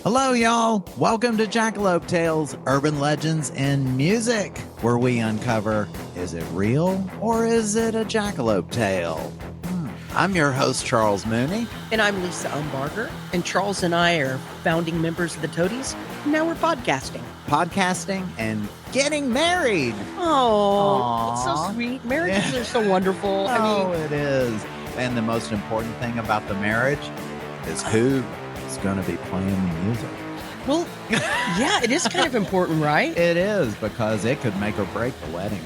Hello, y'all. Welcome to Jackalope Tales, Urban Legends and Music, where we uncover, is it real or is it a jackalope tale? I'm your host, Charles Mooney. And I'm Lisa Umbarger. And Charles and I are founding members of the Toadies. And now we're podcasting. Podcasting and getting married. Oh, it's so sweet. Marriages are so wonderful. It is. And the most important thing about the marriage is who is going to be playing the music. Well, yeah, it is kind of important, right? It is, because it could make or break the wedding.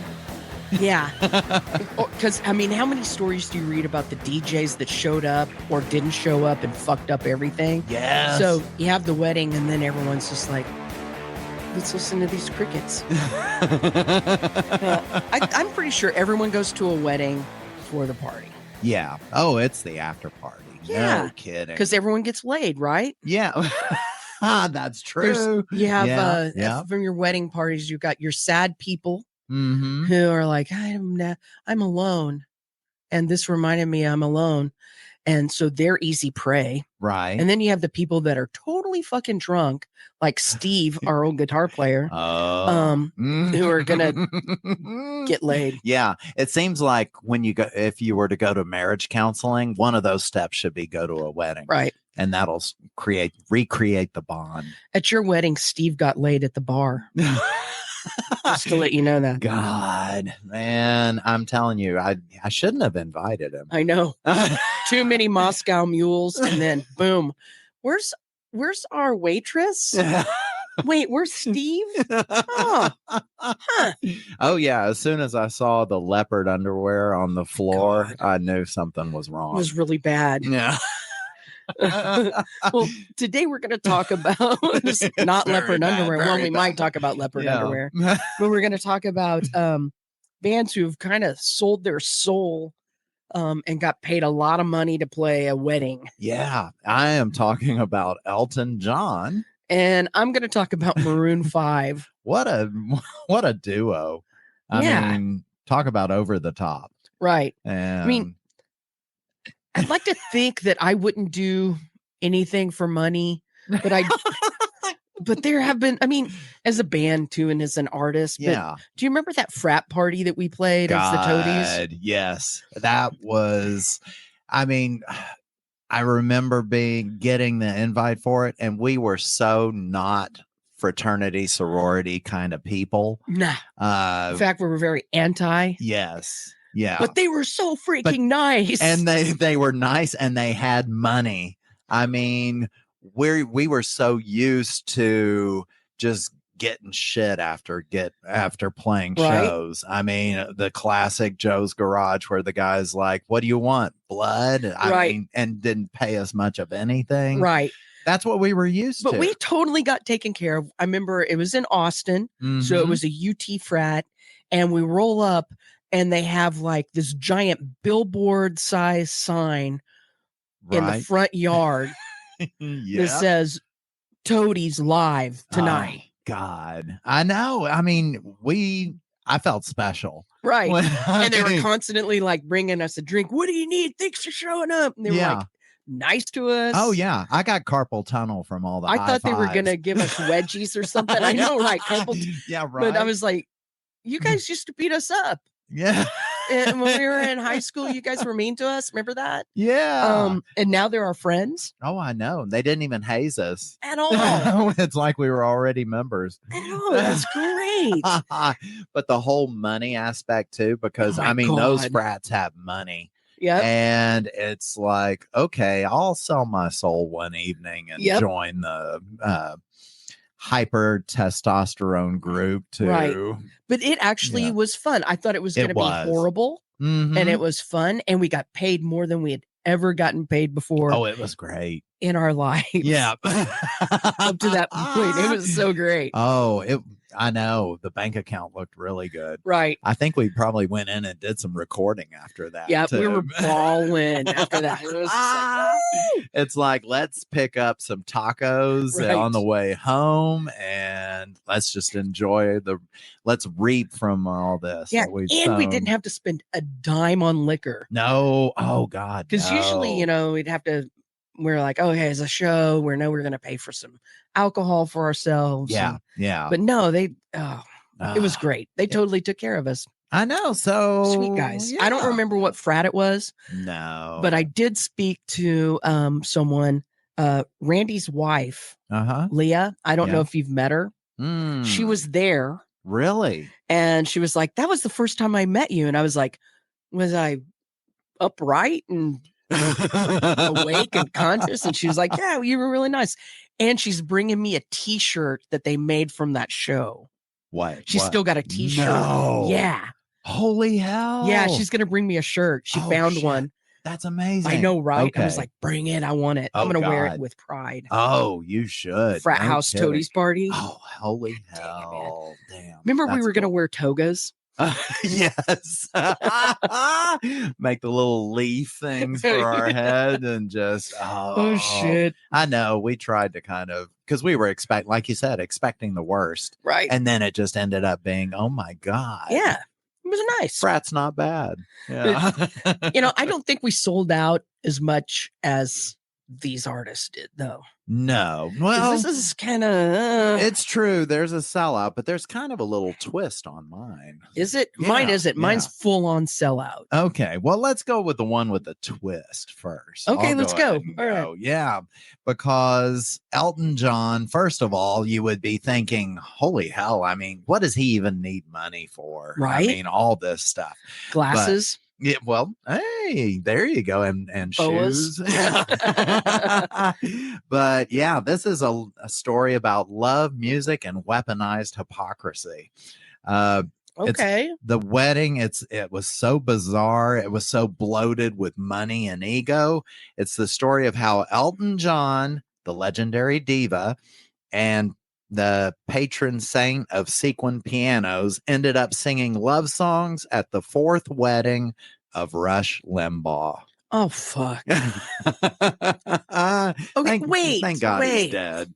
Yeah. Because, how many stories do you read about the DJs that showed up or didn't show up and fucked up everything? Yes. So you have the wedding and then everyone's just like, let's listen to these crickets. I'm pretty sure everyone goes to a wedding for the party. Yeah. Oh, it's the after party. Yeah. No kidding. Because everyone gets laid, right? Yeah. That's true. You have from your wedding parties, you got your sad people who are like, I'm alone. And this reminded me I'm alone. And so they're easy prey. Right. And then you have the people that are totally fucking drunk, like Steve, our old guitar player, who are going to get laid. Yeah. It seems like if you were to go to marriage counseling, one of those steps should be go to a wedding. Right. And that'll recreate the bond. At your wedding, Steve got laid at the bar. Just to let you know that. God, man, I'm telling you, I shouldn't have invited him. I know. Too many Moscow mules, and then boom. Where's our waitress? Wait, where's Steve? Oh. Huh. Oh yeah. As soon as I saw the leopard underwear on the floor, I knew something was wrong. It was really bad. Yeah. Well, today we're going to talk about not leopard underwear. Well, we might talk about leopard underwear, but we're going to talk about bands who've kind of sold their soul and got paid a lot of money to play a wedding. Yeah, I am talking about Elton John, and I'm going to talk about Maroon 5. What a duo! I mean, talk about over the top, right? And I'd like to think that I wouldn't do anything for money, but but there have been, as a band too, and as an artist. Yeah. Do you remember that frat party that we played as the Toadies? Yes. That was, I remember getting the invite for it, and we were so not fraternity, sorority kind of people. Nah. In fact, we were very anti. Yes. Yeah. But they were so freaking nice. And they were nice, and they had money. We were so used to just getting shit after playing shows. The classic Joe's Garage where the guy's like, what do you want? Blood? And didn't pay us much of anything. Right. That's what we were used to. But we totally got taken care of. I remember it was in Austin. So it was a UT frat, and we roll up, and they have like this giant billboard size sign in the front yard that says Toadies live tonight. Oh, God. I know. I felt special. Right. And they were constantly like bringing us a drink. What do you need? Thanks for showing up. And they were like nice to us. Oh, yeah. I got carpal tunnel from all the I thought they were going to give us wedgies or something. I know, right? Yeah, right. But I was like, you guys used to beat us up. Yeah. And when we were in high school, you guys were mean to us. Remember that? Yeah. And now they're our friends. Oh, I know. They didn't even haze us at all. It's like we were already members. Oh, that's great. But the whole money aspect too, because those frats have money. Yeah. And it's like, okay, I'll sell my soul one evening and join the hyper testosterone group too. Right. But it actually was fun. I thought it was going to be horrible, and it was fun, and we got paid more than we had ever gotten paid before. Oh, it was great in our lives. Yeah. Up to that point, it was so great. Oh, I know. The bank account looked really good. Right. I think we probably went in and did some recording after that. Yeah, we were balling after that. It was it's like, let's pick up some tacos on the way home, and let's just enjoy let's reap from all this. Yeah, we didn't have to spend a dime on liquor. No. Oh, God. Because usually, we'd have to we're like, oh, hey, it's a show. We're going to pay for some alcohol for ourselves. Yeah. Yeah. But no, it was great. They totally took care of us. I know. So sweet guys. Yeah. I don't remember what frat it was. No. But I did speak to someone, Randy's wife, Leah. I don't know if you've met her. She was there. Really? And she was like, that was the first time I met you. And I was like, was I upright and awake and conscious? And she was like, yeah, you were really nice. And she's bringing me a t-shirt that they made from that show. What? She's still got a t-shirt. No. Yeah. Holy hell. Yeah, she's going to bring me a shirt. She found one. That's amazing. I know, right? Okay. I was like, bring it. I want it. I'm going to wear it with pride. Oh, you should. Frat house toadies party. Oh, holy hell. Damn. Remember we were going to wear togas? Yes. Make the little leaf things for our head and just, oh shit. I know. We tried to kind of, because we were like you said, expecting the worst. Right. And then it just ended up being, oh my God. Yeah. It was nice. Frat's not bad. Yeah. I don't think we sold out as much as these artists did, though. No. Well, this is kind of it's true. There's a sellout, but there's kind of a little twist on mine. Is it? Yeah, mine isn't. Mine's full on sellout. Okay. Well, let's go with the one with the twist first. Okay, let's go. All right. Yeah. Because Elton John, first of all, you would be thinking, holy hell, I mean, what does he even need money for? Right. I mean, all this stuff. Glasses. Yeah, well, hey, there you go. And shoes. But yeah, this is a story about love, music, and weaponized hypocrisy. Okay. The wedding, it was so bizarre. It was so bloated with money and ego. It's the story of how Elton John, the legendary diva, and the patron saint of sequin pianos, ended up singing love songs at the fourth wedding of Rush Limbaugh. Oh, fuck. Okay, thank God he's dead.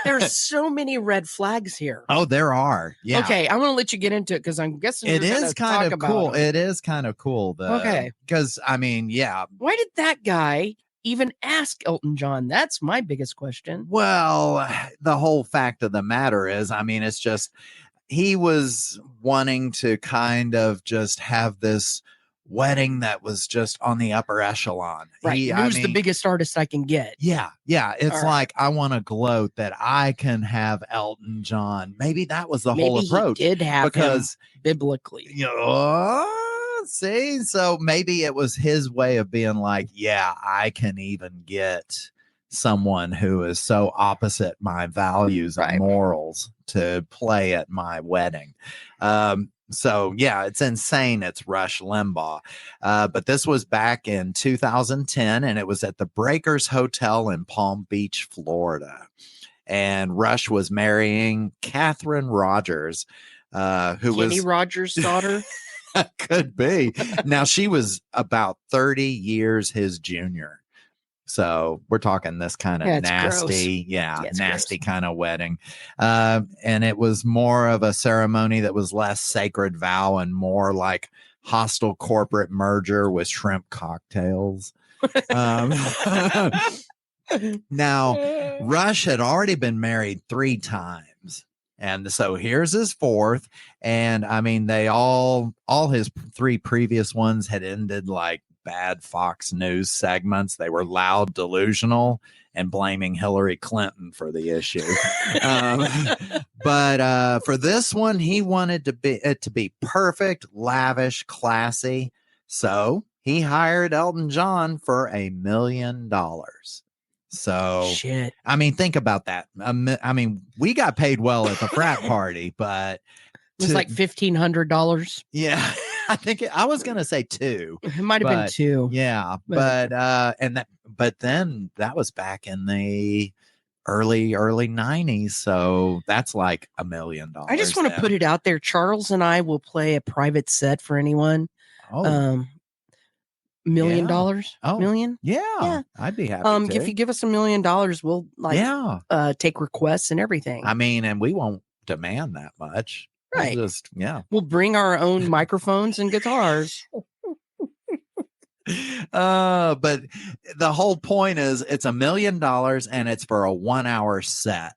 There's so many red flags here. Oh, there are. Yeah. Okay, I'm going to let you get into it because I'm guessing it is kind of cool. It is kind of cool, though. Okay. Because, I mean, yeah. Why did that guy even ask Elton John? That's my biggest question. Well, the whole fact of the matter is, I mean, it's just he was wanting to kind of just have this wedding that was just on the upper echelon. Right. Who's the biggest artist I can get? Yeah. Yeah. It's like, I want to gloat that I can have Elton John. Maybe that was the whole approach. He did have because him biblically. You know, see, so maybe it was his way of being like, yeah, I can even get someone who is so opposite my values and morals to play at my wedding. So, yeah, it's insane. It's Rush Limbaugh. But this was back in 2010, and it was at the Breakers Hotel in Palm Beach, Florida. And Rush was marrying Catherine Rogers, who was Kenny Rogers' daughter. Could be. Now, she was about 30 years his junior. So we're talking this kind of nasty, nasty kind of wedding. And it was more of a ceremony that was less sacred vow and more like hostile corporate merger with shrimp cocktails. Now, Rush had already been married 3 times. And so here's his 4th. And I mean, they all his 3 previous ones had ended like bad Fox News segments. They were loud, delusional, and blaming Hillary Clinton for the issue. But for this one, he wanted it to be perfect, lavish, classy. So he hired Elton John for $1 million. So, shit. I mean, think about that. I mean, we got paid well at the frat party, but it was like $1,500. Yeah. I think I was going to say 2. It might have been 2. Yeah. But then that was back in the early 90s. So that's like $1 million. I just want to put it out there. Charles and I will play a private set for anyone. Oh. $1 million. Oh, million. Yeah. I'd be happy to. If you give us $1 million, we'll take requests and everything. I mean, and we won't demand that much. Right. We'll just, we'll bring our own microphones and guitars. But the whole point is it's $1 million and it's for a 1 hour set.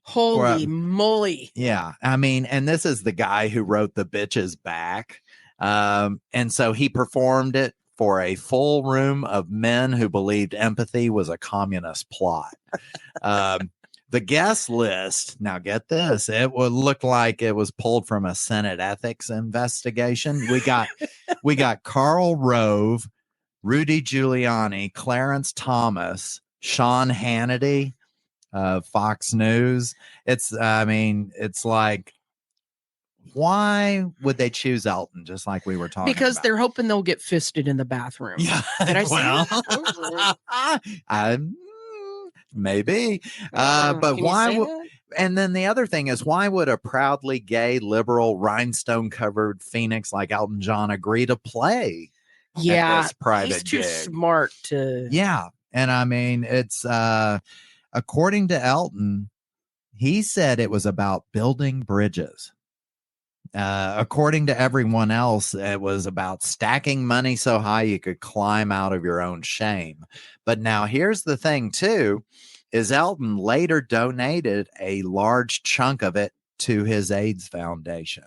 Holy moly. Yeah. I mean, and this is the guy who wrote The Bitches Back. And so he performed it for a full room of men who believed empathy was a communist plot. The guest list, now get this, it would look like it was pulled from a Senate ethics investigation. We got Karl Rove, Rudy Giuliani, Clarence Thomas, Sean Hannity, Fox News. It's like, why would they choose Elton? Just like we were talking because about. They're hoping they'll get fisted in the bathroom. Yeah. Did I say that? Maybe. But why? And then the other thing is, why would a proudly gay, liberal, rhinestone-covered phoenix like Elton John agree to play? Yeah, at this private he's too gig? smart to. Yeah, and I mean, it's according to Elton, he said it was about building bridges. According to everyone else, it was about stacking money so high you could climb out of your own shame. But now here's the thing, too, is Elton later donated a large chunk of it to his AIDS foundation.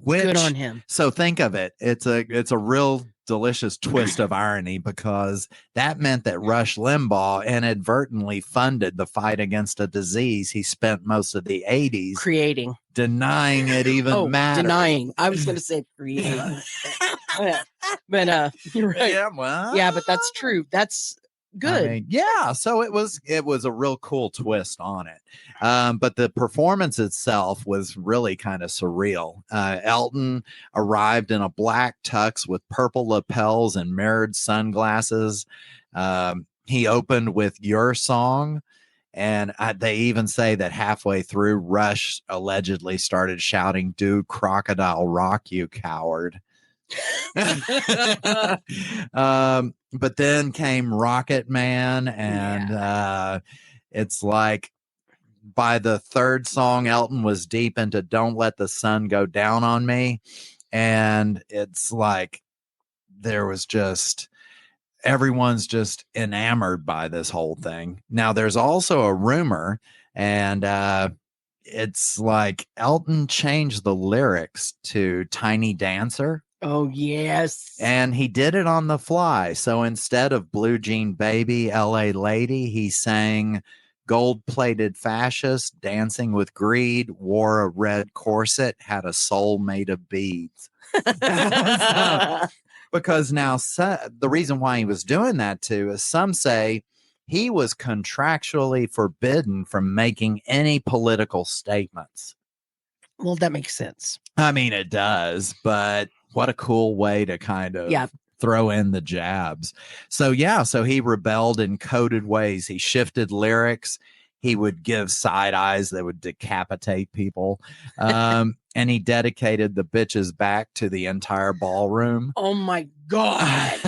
Good on him. So think of it. It's a real delicious twist of irony, because that meant that Rush Limbaugh inadvertently funded the fight against a disease he spent most of the 80s creating, denying it even mattered. Denying. I was going to say creating. But you're right. Yeah, well, yeah, but that's true. That's good. I mean, yeah, so it was a real cool twist on it. But the performance itself was really kind of surreal. Elton arrived in a black tux with purple lapels and mirrored sunglasses. He opened with Your Song. And they even say that halfway through, Rush allegedly started shouting, "Do Crocodile Rock, you coward." But then came Rocket Man, and it's like by the third song, Elton was deep into "Don't Let the Sun Go Down on Me," and it's like there was just everyone's just enamored by this whole thing. Now, there's also a rumor, and it's like Elton changed the lyrics to Tiny Dancer. Oh, yes. And he did it on the fly. So instead of Blue Jean Baby, LA Lady, he sang Gold-Plated Fascist, Dancing with Greed, wore a red corset, had a soul made of beads. Because now the reason why he was doing that too is some say he was contractually forbidden from making any political statements. Well, that makes sense. I mean, it does, but what a cool way to kind of throw in the jabs. So he rebelled in coded ways. He shifted lyrics. He would give side eyes that would decapitate people. And he dedicated The Bitches Back to the entire ballroom. Oh, my God.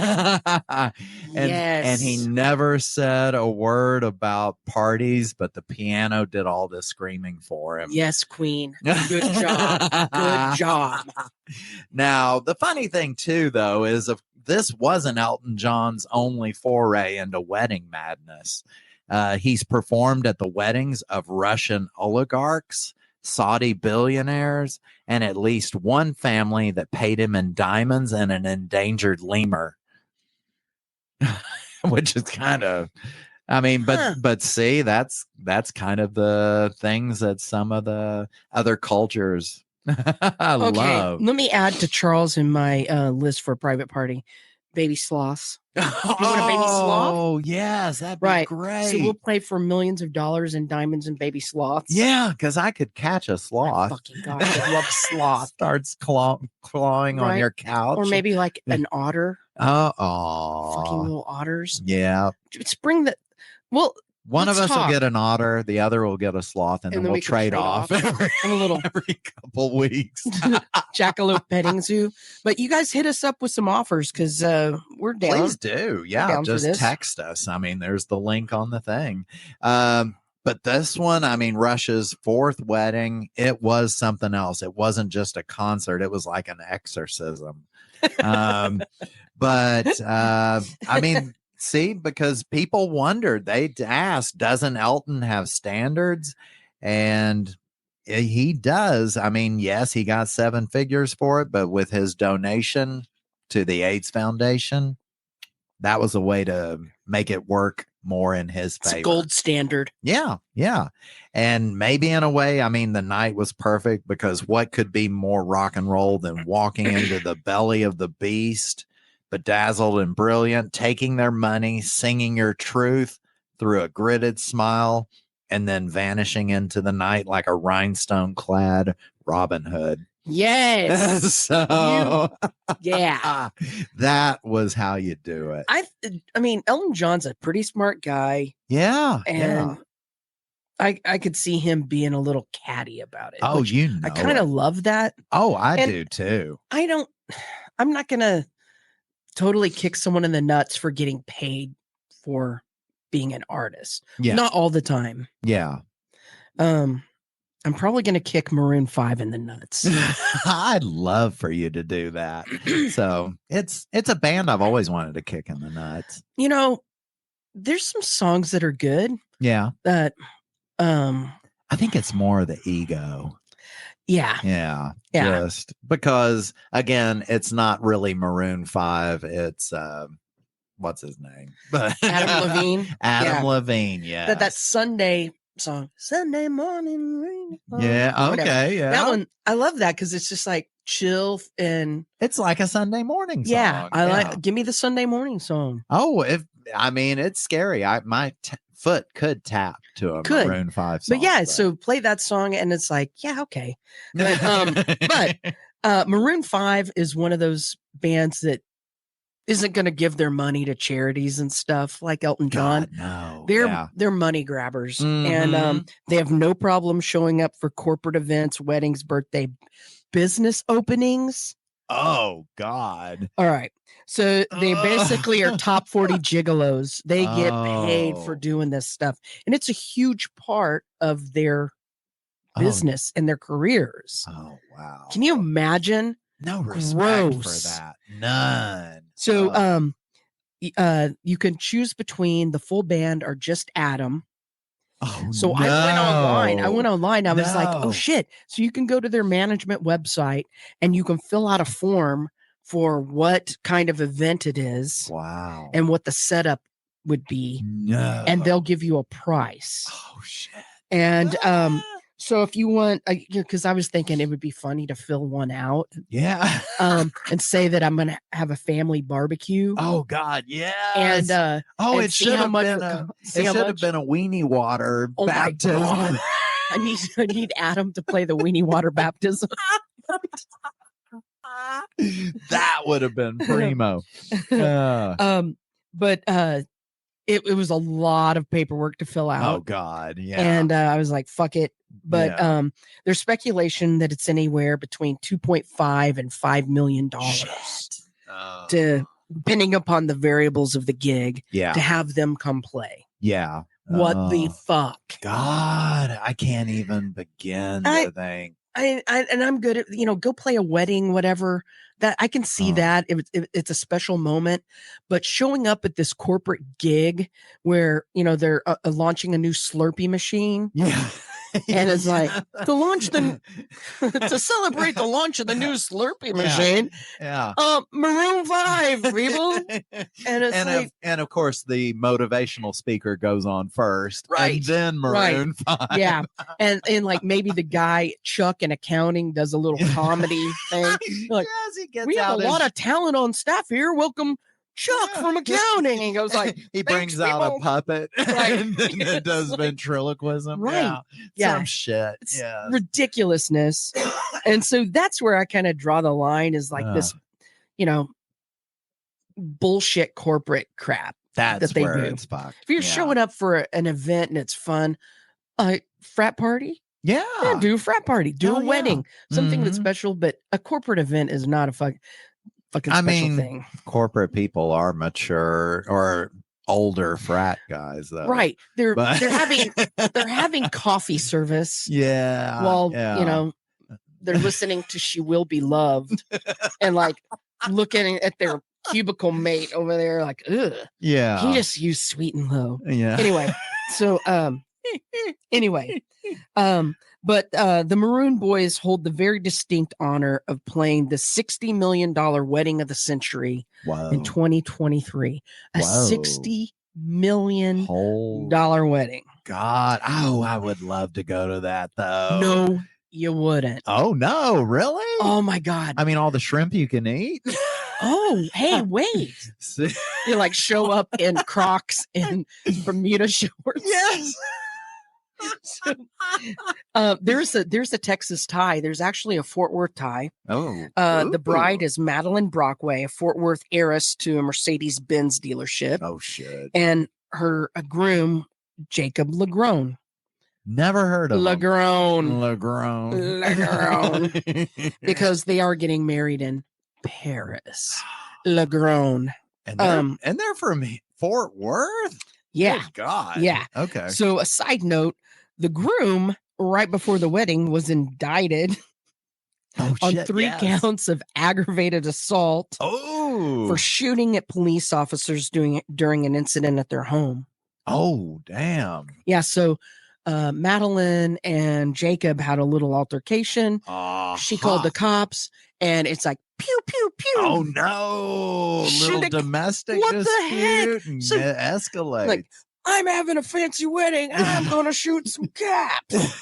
And he never said a word about parties, but the piano did all the screaming for him. Yes, Queen. Good job. Good job. Now, the funny thing, too, though, is if this wasn't Elton John's only foray into wedding madness. He's performed at the weddings of Russian oligarchs, Saudi billionaires, and at least one family that paid him in diamonds and an endangered lemur. Which is kind of, I mean, but see, that's kind of the things that some of the other cultures love. Let me add to Charles in my list for a private party. Baby sloths. You want a baby sloth? Oh, yes, that'd be great. So we'll play for millions of dollars in diamonds and baby sloths. Yeah, because I could catch a sloth. Fucking God, I love sloth. Starts clawing on your couch. Or maybe like an otter. Oh, fucking little otters. Yeah. Just bring the. Well, one of us will get an otter, the other will get a sloth, and then we'll trade off every couple weeks. Jackalope petting zoo. But you guys hit us up with some offers because we're down. Please do. Yeah, just text us. I mean, there's the link on the thing. But this one, I mean, Rush's fourth wedding, it was something else. It wasn't just a concert. It was like an exorcism. But I mean, see, because people wondered, they asked, doesn't Elton have standards? And he does. I mean, yes, he got 7 figures for it, but with his donation to the AIDS Foundation, that was a way to make it work more in his favor. It's a gold standard. Yeah, yeah. And maybe in a way, I mean, the night was perfect, because what could be more rock and roll than walking into the belly of the beast, bedazzled and brilliant, taking their money, singing your truth through a gritted smile, and then vanishing into the night like a rhinestone-clad Robin Hood. Yes. So, yeah, that was how you do it. I mean, Elton John's a pretty smart guy. Yeah, and I could see him being a little catty about it. Oh, you know, I kind of love that. Oh, I do too. I'm not gonna totally kick someone in the nuts for getting paid for being an artist. Yeah, not all the time. Yeah. I'm probably going to kick Maroon 5 in the nuts. I'd love for you to do that. So it's a band I've always wanted to kick in the nuts. You know, there's some songs that are good. Yeah. That I think it's more the ego. Yeah. Yeah. Yeah. Just because, again, it's not really Maroon 5. It's what's his name? Adam Levine. Adam Levine, yeah. That Sunday song, Sunday morning rain. Yeah, okay, whatever. yeah. That one, I love that because it's just like chill and it's like a Sunday morning song. Yeah, like give me the Sunday morning song. Oh, it's scary. My foot could tap to a Maroon 5 song. But yeah, so play that song and it's like, yeah, okay. But Maroon 5 is one of those bands that isn't going to give their money to charities and stuff like Elton John. God, no. They're money grabbers. Mm-hmm. And they have no problem showing up for corporate events, weddings, birthday, business openings. Oh, God. All right. So they basically are top 40 gigolos. They get paid for doing this stuff. And it's a huge part of their business and their careers. Oh, wow. Can you imagine? No respect for that. None. So you can choose between the full band or just Adam. Oh, so no. I went online. I was like, oh shit. So you can go to their management website and you can fill out a form for what kind of event it is. Wow. And what the setup would be. No. And they'll give you a price. Oh shit. And so if you want, because I was thinking it would be funny to fill one out. Yeah. And say that I'm going to have a family barbecue. Oh God. Yeah. And it should have been a weenie water baptism. I need Adam to play the weenie water baptism. That would have been primo. But it was a lot of paperwork to fill out. Oh God. Yeah. And I was like, fuck it. But there's speculation that it's anywhere between $2.5 and $5 million to, depending upon the variables of the gig, to have them come play. Yeah. What the fuck? God, I can't even begin to think. And I'm good at, go play a wedding, whatever. That I can see that it's a special moment, but showing up at this corporate gig where they're launching a new Slurpee machine, and it's like to celebrate the launch of the new Slurpee machine, Maroon 5 people, and of course the motivational speaker goes on first, right? And then Maroon 5, and like maybe the guy Chuck in accounting does a little comedy thing, like. We have a lot of talent on staff here. Welcome, Chuck from accounting. He goes like, he brings out a puppet and then does ventriloquism. Right. Some shit. It's ridiculousness. And so that's where I kind of draw the line is like this, bullshit corporate crap. That's that they where do. It's fucked. If you're showing up for an event and it's fun, frat party. Yeah, do a frat party, do a wedding, something that's special. But a corporate event is not a fucking special thing. Corporate people are mature or older frat guys, though. Right? They're having coffee service. Yeah. While they're listening to "She Will Be Loved," and like looking at their cubicle mate over there like, ugh. Yeah. He just used sweet and low. Yeah. Anyway, so but the Maroon Boys hold the very distinct honor of playing the $60 million wedding of the century in 2023. A $60 million wedding. God. Oh, I would love to go to that though. No, you wouldn't. Oh no, really? Oh my God. I mean, all the shrimp you can eat. Oh, hey, wait. You like show up in Crocs and Bermuda shorts. Yes. There's a Texas tie. There's actually a Fort Worth tie. Oh. The bride is Madeline Brockway, a Fort Worth heiress to a Mercedes-Benz dealership. Oh shit. And her groom, Jacob Legrone. Never heard of Legrone. Because they are getting married in Paris. Legrone. And they're from Fort Worth? Yeah. Oh, God. Yeah. Okay. So a side note, the groom right before the wedding was indicted on 3 counts of aggravated assault for shooting at police officers during an incident at their home. Oh, damn. Yeah. So Madeline and Jacob had a little altercation. She called the cops and it's like, pew, pew, pew. Oh, no. Little domestic what dispute the heck? and So, escalate. Like, I'm having a fancy wedding. I'm going to shoot some cops.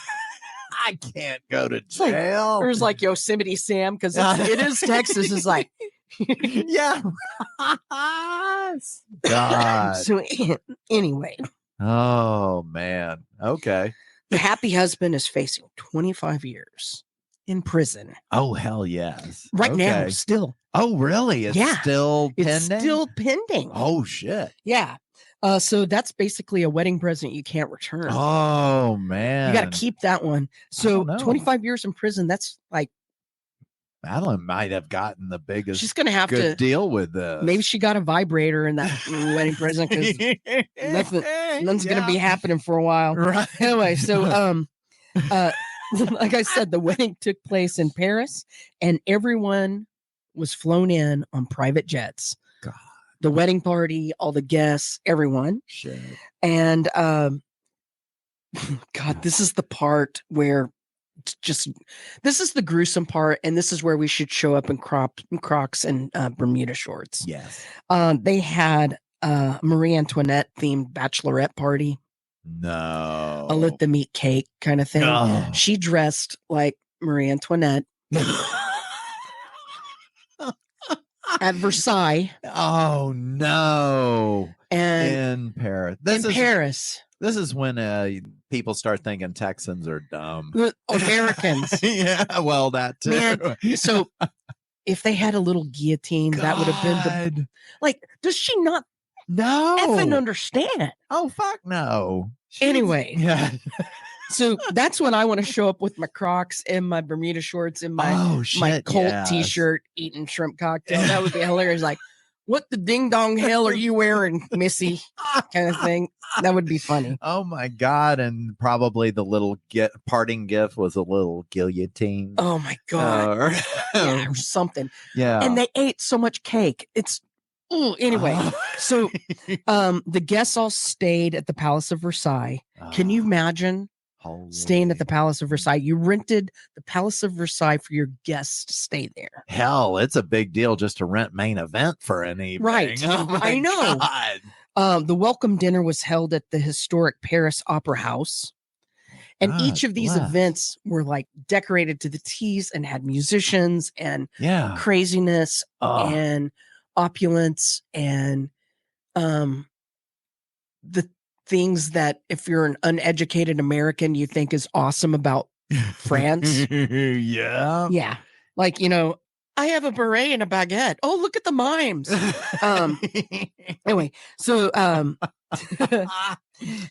I can't go to jail. There's like Yosemite Sam because it is Texas. Is like, yeah. God. So anyway. Oh, man. Okay. The happy husband is facing 25 years in prison. Oh, hell yes. Right now, still. Oh, really? It's still pending? It's still pending. Oh, shit. Yeah. So that's basically a wedding present you can't return. Oh, man. You got to keep that one. So 25 years in prison, that's like. Madeline might have gotten the biggest. She's going to have to deal with this. Maybe she got a vibrator in that wedding present because nothing's going to be happening for a while. Right. Anyway, so like I said, the wedding took place in Paris and everyone was flown in on private jets. God. The wedding party, all the guests, everyone. Shit. And God, this is the part where this is the gruesome part, and this is where we should show up in Crocs and Bermuda shorts. Yes. They had a Marie Antoinette themed bachelorette party. No. A lit them eat cake kind of thing. Oh. She dressed like Marie Antoinette at Versailles. Oh no. And in Paris. Paris. This is when people start thinking Texans are dumb. Americans. Yeah, well, that too. Man, so if they had a little guillotine, that would have been the like. Does she not? No, effing understand. Oh fuck no. Anyway, yeah. So that's when I want to show up with my Crocs and my Bermuda shorts and my Colt t-shirt, eating shrimp cocktail. That would be hilarious. Like, what the ding dong hell are you wearing, Missy? Kind of thing. That would be funny. Oh my God. And probably the little parting gift was a little guillotine. Oh my God. Yeah, or something. Yeah. And they ate so much cake. It's anyway. So the guests all stayed at the Palace of Versailles. Can you imagine staying at the Palace of Versailles? You rented the Palace of Versailles for your guests to stay there. Hell, it's a big deal just to rent Main Event for an evening. Right. Oh I know. God. The welcome dinner was held at the historic Paris Opera House. And each of these events were like decorated to the T's and had musicians and craziness and opulence and the things that if you're an uneducated American, you think is awesome about France. Yeah. Yeah. Like, you know, I have a beret and a baguette. Oh, look at the mimes. Anyway, so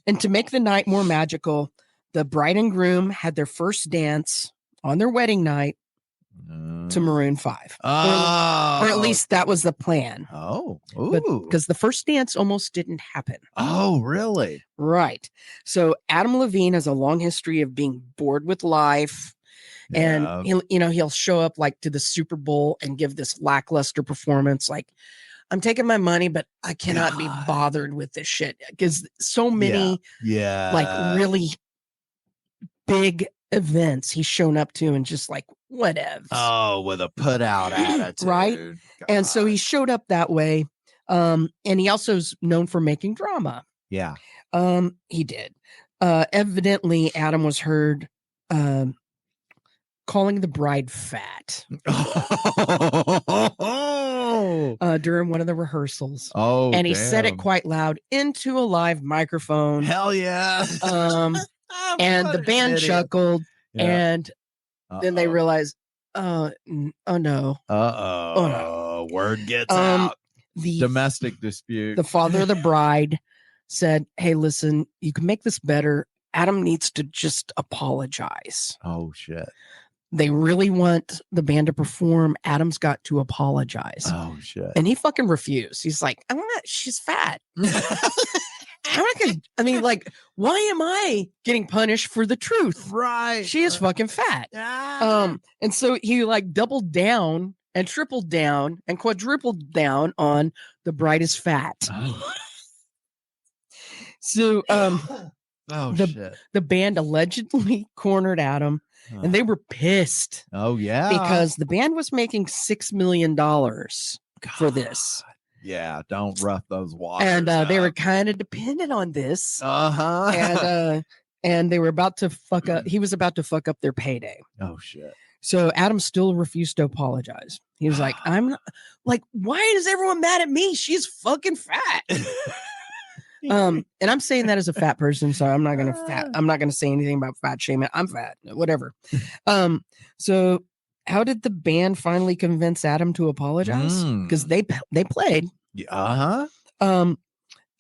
and to make the night more magical, the bride and groom had their first dance on their wedding night to Maroon 5. Or at least that was the plan. Oh, because the first dance almost didn't happen. Oh, really? Right. So Adam Levine has a long history of being bored with life And he'll show up like to the Super Bowl and give this lackluster performance. Like, I'm taking my money, but I cannot be bothered with this shit because so many like really big events he's shown up to and just like whatever. Oh, with a put out attitude. Right. God. And so he showed up that way. And he also is known for making drama. Yeah. He did. Evidently, Adam was heard calling the bride fat during one of the rehearsals. Oh, and he said it quite loud into a live microphone. Hell yeah. And the band chuckled, and then they realized, oh no. Oh no. Word gets out. The domestic dispute. The father of the bride said, hey, listen, you can make this better. Adam needs to just apologize. Oh, shit. They really want the band to perform. Adam's got to apologize. Oh, shit. And he fucking refused. He's like, she's fat. I'm not gonna, I mean, like, why am I getting punished for the truth? Right. She is fucking fat. And so he like doubled down and tripled down and quadrupled down on the bride is fat. Oh. So shit. The band allegedly cornered Adam, and they were pissed. Oh yeah, because the band was making $6 million for this. Yeah, don't rough those waters. And they were kind of dependent on this. And they were about to fuck up. He was about to fuck up their payday. Oh shit. So Adam still refused to apologize. He was like, I'm not, like, why is everyone mad at me? She's fucking fat. And I'm saying that as a fat person, so I'm not gonna say anything about fat shaming. I'm fat, whatever. So how did the band finally convince Adam to apologize? Because they played.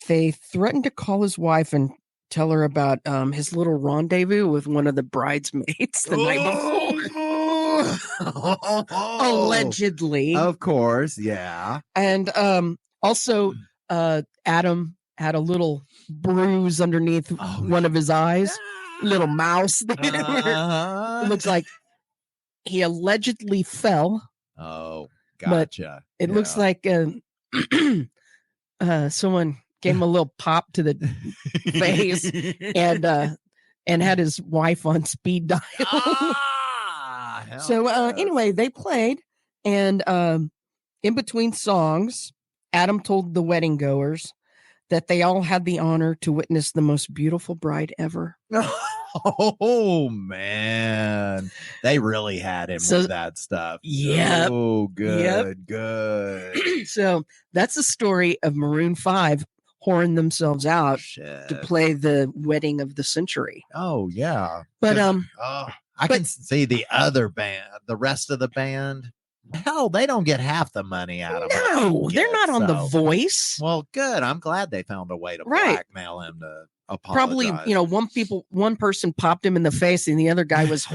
They threatened to call his wife and tell her about his little rendezvous with one of the bridesmaids the night before. Allegedly. Of course, yeah. And also Adam had a little bruise underneath one of his eyes, little mouse. It looks like he allegedly fell. Oh, gotcha. It looks like someone gave him a little pop to the face and had his wife on speed dial. So anyway, they played, and in between songs, Adam told the wedding goers that they all had the honor to witness the most beautiful bride ever. Oh man, they really had him with that stuff. Yeah. Oh, good, good. So that's the story of Maroon 5 whoring themselves out to play the wedding of the century. Oh yeah, but I can see the other band, the rest of the band. Hell, they don't get half the money out of it. No, they're not on The Voice. Well, good. I'm glad they found a way to blackmail him to apologize. Probably, one person popped him in the face, and the other guy was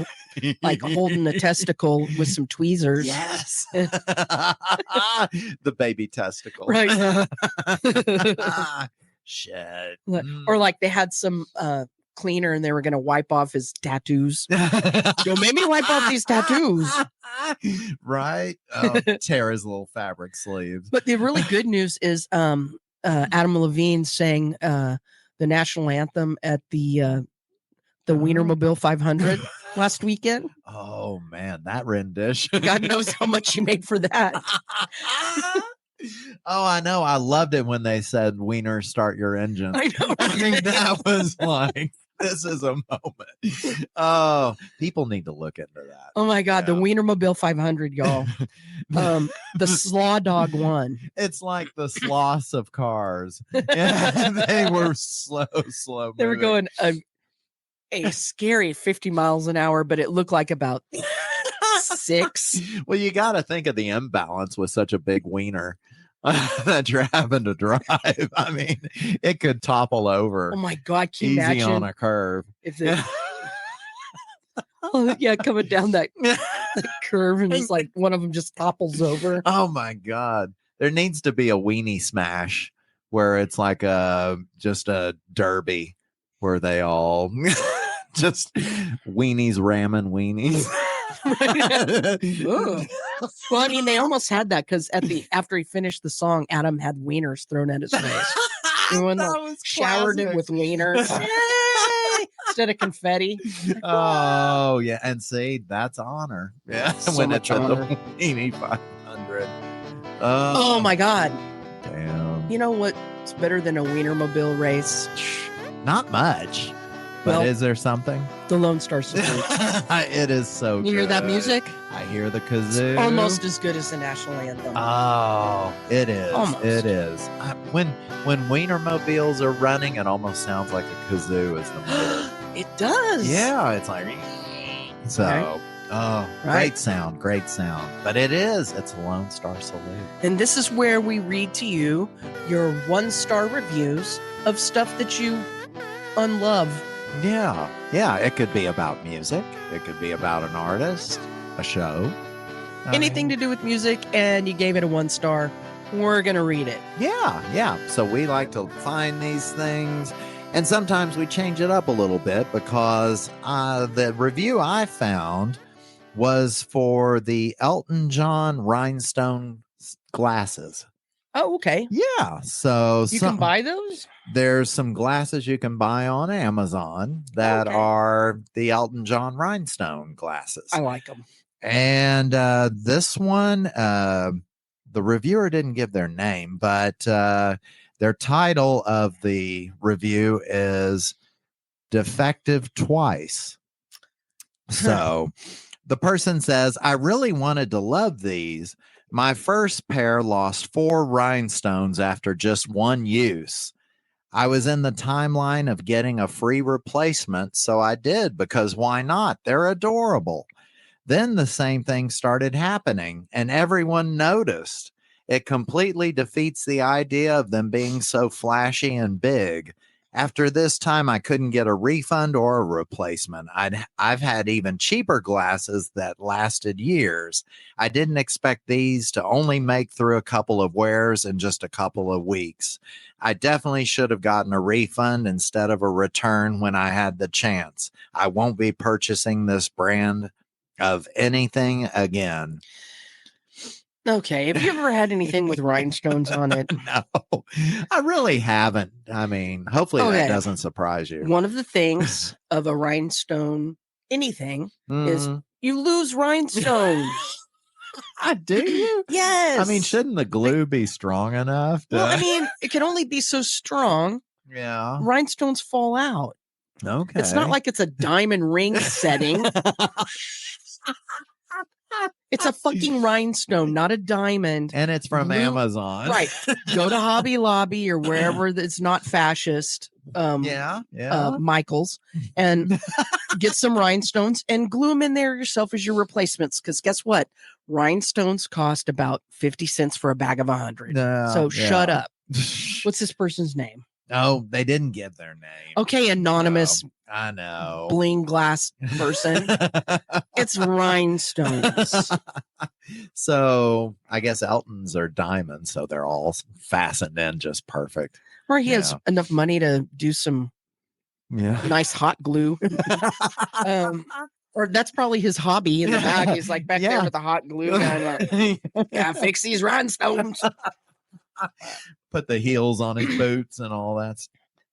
like holding a testicle with some tweezers. Yes, the baby testicle. Right. Shit. Or like they had some cleaner and they were going to wipe off his tattoos. Don't make me wipe off these tattoos. Right. Tear his little fabric sleeves. But the really good news is Adam Levine sang the national anthem at the Wienermobile 500 last weekend. Oh man, that rendition. God knows how much he made for that. Oh, I know. I loved it when they said, "Wiener, start your engine." I know. I think that was like, this is a moment. Oh, people need to look into that. Oh my God, the Wienermobile 500, y'all. The Slaw Dog one. It's like the sloths of cars. Yeah, they were slow. They were going a scary 50 miles an hour, but it looked like about 6. Well, you got to think of the imbalance with such a big wiener that you're having to drive. I mean, it could topple over. Oh my God, can you easy imagine on a curve. If it, coming down that curve and it's like one of them just topples over. Oh my God, there needs to be a weenie smash where it's like just a derby where they all just weenies ramming weenies. Ooh. Well, I mean, they almost had that because after he finished the song, Adam had wieners thrown at his face. Everyone showered it with wieners instead of confetti. Oh yeah, and see, that's honor. Yeah, So when much it's at honor. the Weenie 500. Oh my God! Damn. You know what's better than a Wienermobile race? Not much. But Well, is there something? The Lone Star Salute. It is so You hear that good. music? I hear the kazoo. Almost as good as the national anthem. Oh, it is. Almost. It is. When Wienermobiles are running, it almost sounds like a kazoo is the motor. It does. Yeah, it's like so. Right. Oh, great sound, great sound. But it's a Lone Star Salute. And this is where we read to you your 1-star reviews of stuff that you unlove. Yeah, yeah. It could be about music. It could be about an artist, a show. Anything to do with music, and you gave it a 1 star. We're gonna read it. Yeah. So we like to find these things, and sometimes we change it up a little bit because the review I found was for the Elton John rhinestone glasses. Oh, okay. Yeah. So You can buy those? There's some glasses you can buy on Amazon that are the Elton John rhinestone glasses. I like them. And this one, the reviewer didn't give their name, but their title of the review is Defective Twice. So the person says, I really wanted to love these. My first pair lost 4 rhinestones after just one use. I was in the timeline of getting a free replacement, so I did because why not? They're adorable. Then the same thing started happening, and everyone noticed. It completely defeats the idea of them being so flashy and big. After this time, I couldn't get a refund or a replacement. I've had even cheaper glasses that lasted years. I didn't expect these to only make through a couple of wears in just a couple of weeks. I definitely should have gotten a refund instead of a return when I had the chance. I won't be purchasing this brand of anything again. Okay. Have you ever had anything with rhinestones on it? No, I really haven't. I mean, hopefully that doesn't surprise you. One of the things of a rhinestone anything is you lose rhinestones. Do you? Yes. I mean, shouldn't the glue be strong enough? Well, I mean, it can only be so strong. Yeah. Rhinestones fall out. Okay. It's not like it's a diamond ring setting. It's a fucking rhinestone, not a diamond. And it's from Amazon. Right. Go to Hobby Lobby or wherever that's not fascist. Michael's, and get some rhinestones and glue them in there yourself as your replacements. Because guess what? Rhinestones cost about 50 cents for a bag of 100. So shut up. What's this person's name? Oh, they didn't give their name. Okay, anonymous. I know. Bling glass person. It's rhinestones. So I guess Elton's are diamonds, so they're all fastened in just perfect. Or he has enough money to do some nice hot glue. Or that's probably his hobby in the bag. He's like back there with the hot glue. Fix these rhinestones. Put the heels on his boots and all that.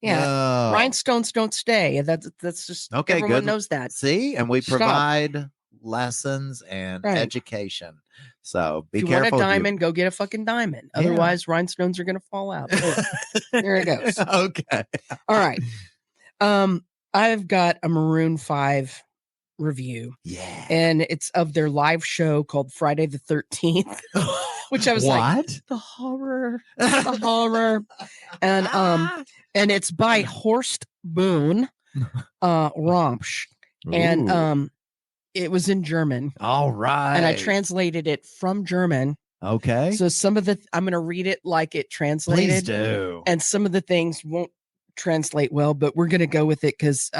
Yeah, rhinestones don't stay. That's just okay. Everyone knows that. See, and we provide lessons and education. So be careful. You want a diamond? Go get a fucking diamond. Otherwise, rhinestones are going to fall out. There it goes. Okay. All right. I've got a Maroon 5 review. Yeah. And it's of their live show called Friday the 13th. Which I was like, the horror. And it's by Horst Boone Rompsch. And it was in German. All right. And I translated it from German. Okay. So some of I'm going to read it like it translated. Please do. And some of the things won't translate well, but we're going to go with it because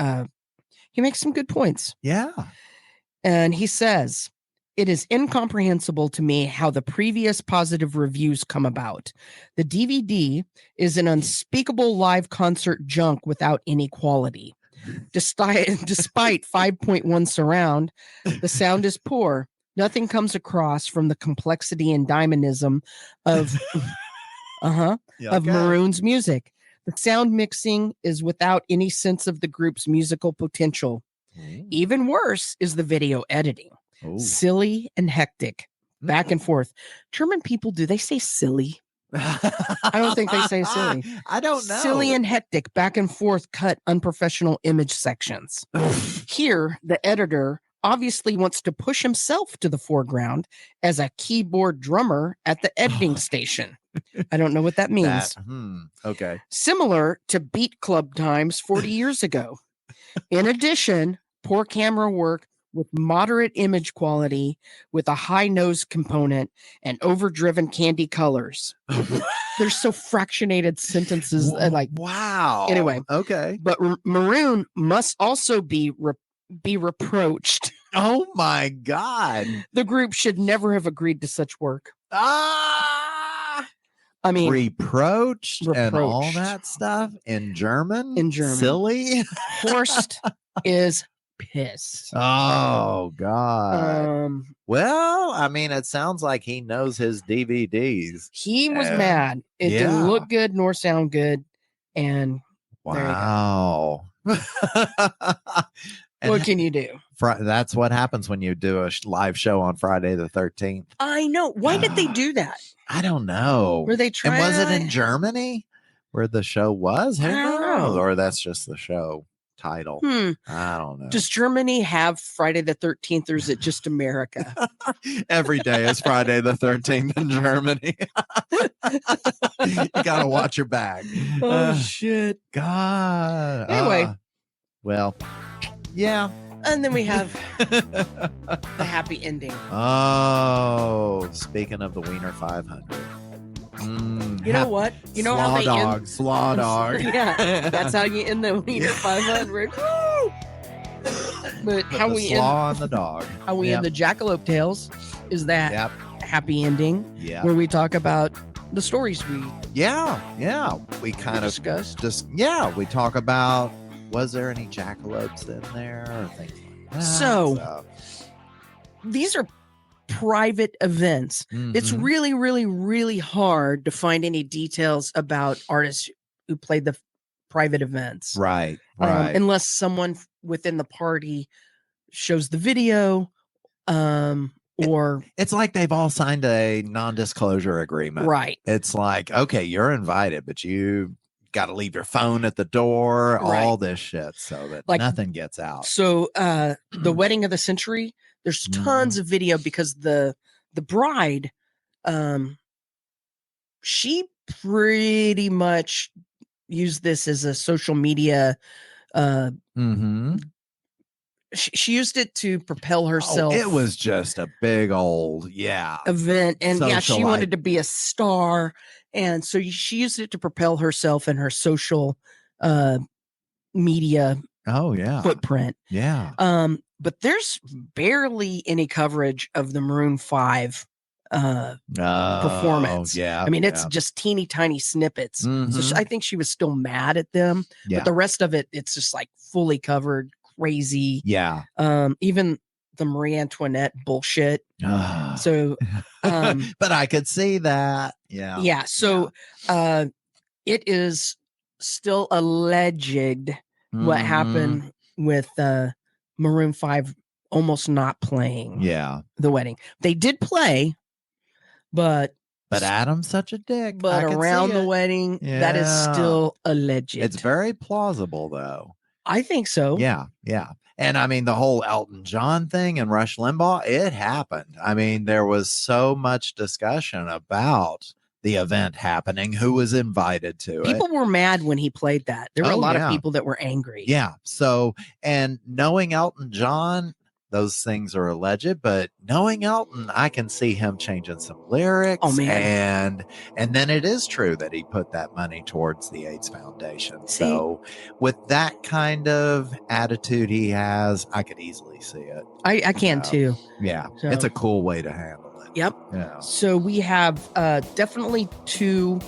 he makes some good points. Yeah. And he says, it is incomprehensible to me how the previous positive reviews come about. The DVD is an unspeakable live concert junk without any quality. Despite 5.1 surround, the sound is poor. Nothing comes across from the complexity and dynamism of of Maroon's music. The sound mixing is without any sense of the group's musical potential. Ooh. Even worse is the video editing. Ooh. Silly and hectic, back and forth. German people, do they say silly? I don't think they say silly. I don't know. Silly and hectic, back and forth, cut unprofessional image sections. Here, the editor obviously wants to push himself to the foreground as a keyboard drummer at the editing station. I don't know what that means. Okay. Similar to Beat Club times 40 years ago. In addition, poor camera work with moderate image quality, with a high nose component and overdriven candy colors. There's so fractionated sentences. Wow. Anyway. Okay. But Maroon must also be reproached. Oh my God. The group should never have agreed to such work. I mean, reproached and all that stuff in German. In German. Silly. Horst is pissed. Oh God. Well, I mean, it sounds like he knows his DVDs. He was mad. It didn't look good nor sound good. And wow. What can you do? That's what happens when you do a live show on Friday the 13th. I know. Why did they do that? I don't know. Were they trying? And was it in Germany where the show was? Who knows? Or that's just the show title. I don't know. Does Germany have Friday the 13th, or is it just America? Every day is Friday the 13th in Germany. You gotta watch your back. Oh shit. God. Anyway. Well, yeah. And then we have the happy ending. Oh, speaking of the Wiener 500. You know what? You know how they end... Slaw dog. Yeah, that's how you end the Wiener 500. But how we end on the dog. How we end the Jackalope Tales is that happy ending. Yeah. Where we talk about the stories we we kind of discussed. We talk about, was there any jackalopes in there or things like that. So these are private events. It's really, really, really hard to find any details about artists who played the private events. Right. Unless someone within the party shows the video, or it's like they've all signed a non-disclosure agreement. Right. It's like, okay, you're invited, but you got to leave your phone at the door, all this shit, so that nothing gets out. So the wedding of the century, there's tons of video because the bride, she pretty much used this as a social media. She used it to propel herself. It was just a big old event, and she wanted to be a star, and so she used it to propel herself and her social media footprint. But there's barely any coverage of the Maroon 5 performance. I mean, it's just teeny tiny snippets. So I think she was still mad at them, but the rest of it, it's just like fully covered. Crazy. Even the Marie Antoinette bullshit. So but I could see that. So it is still alleged what happened with Maroon 5 almost not playing the wedding. They did play, but Adam's such a dick. But around the wedding, that is still alleged. It's very plausible though. I think so. Yeah. And I mean, the whole Elton John thing and Rush Limbaugh, it happened. I mean, there was so much discussion about the event happening, who was invited to it. People were mad when he played that. There were a lot of people that were angry. So, and knowing Elton John, those things are alleged, but knowing Elton, I can see him changing some lyrics. Oh man. And then it is true that he put that money towards the AIDS Foundation. So with that kind of attitude he has, I could easily see it. I can too. Yeah. So, it's a cool way to handle it. Yep. Yeah. So we have definitely two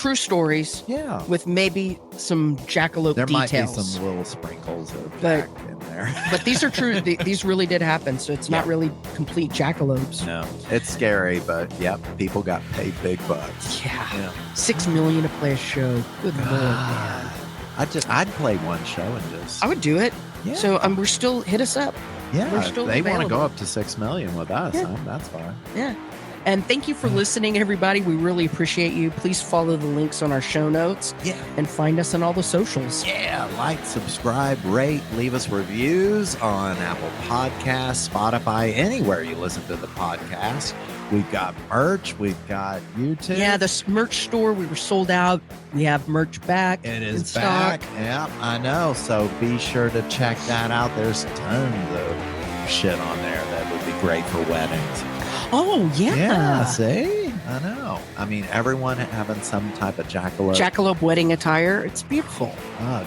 true stories. Yeah. With maybe some jackalope There details. might be some little sprinkles of Jack in there. But these are true. These really did happen. So it's not really complete jackalopes. No, it's scary, but yep, people got paid big bucks. Yeah. $6 million to play a show. Good Lord, man. I'd play one show and just. I would do it. Yeah. So we're still, hit us up. Yeah. We're still they want to go available. up to 6 million with us. Yeah. That's fine. Yeah. And thank you for listening, everybody. We really appreciate you. Please follow the links on our show notes. Yeah. And find us on all the socials. Yeah. Like, subscribe, rate, leave us reviews on Apple Podcasts, Spotify, anywhere you listen to the podcast. We've got merch. We've got YouTube. Yeah, the merch store, we were sold out. We have merch back. It in is stock. back. Yeah, I know. So be sure to check that out. There's tons of shit on there that would be great for weddings. Oh, yeah. Yeah, see? I know. I mean, everyone having some type of jackalope. Jackalope wedding attire. It's beautiful.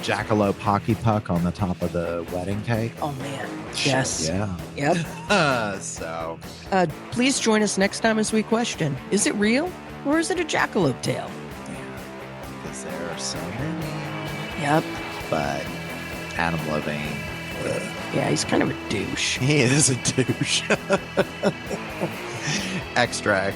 Jackalope hockey puck on the top of the wedding cake. Oh, man. Shit, Yes. Yeah. Yep. So. Please join us next time as we question, is it real or is it a jackalope tale? Yeah. Because there are so many. Yep. But Adam Levine. Yeah, he's kind of a douche. He is a douche. Extra.